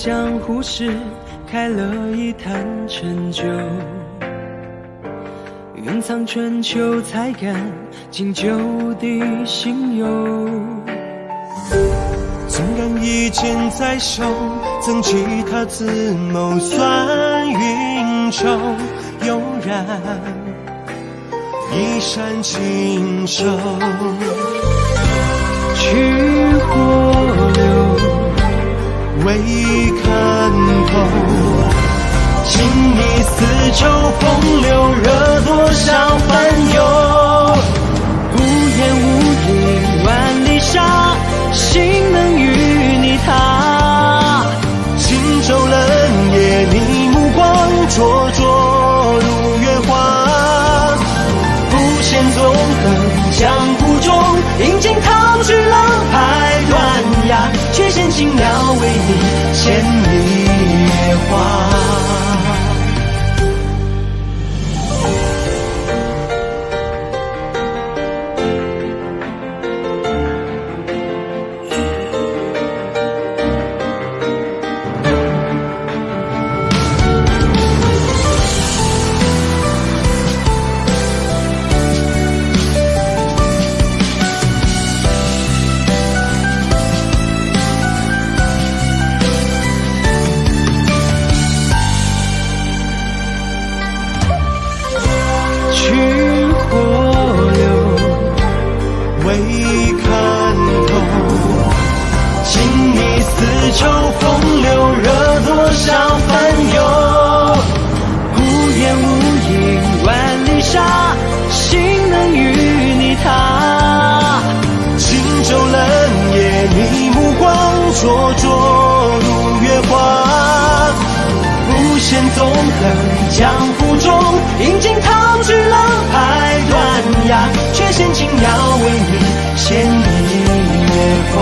江湖时开了一坛陈酒，蕴藏春秋才敢敬酒的心忧。纵然一剑在手，曾其他自谋算运筹，悠然一扇轻手。去火流，未看透，情义丝绸，风流惹多少烦忧。无言无影万里沙，心能与你踏。轻舟冷夜，你目光灼灼如月华。不羡纵横江湖中，饮尽涛去浪拍断崖，却嫌轻描为你牵一月花。去火流，未看透，情义丝绸，风流惹多少烦忧。无言无影万里沙，心能与你踏。轻舟冷夜，你目光灼灼如月华。不羡纵横江湖中，饮尽涛去浪拍断崖，却嫌轻描为你牵一月花。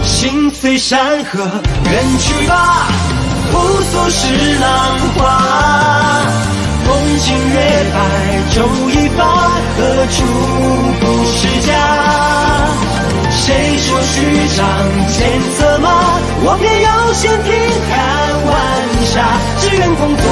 心随山河远去吧，扑朔是浪花。风清月白昼已发，何处不是家？谁说虚张前策马？我偏要闲庭看晚霞，只愿工作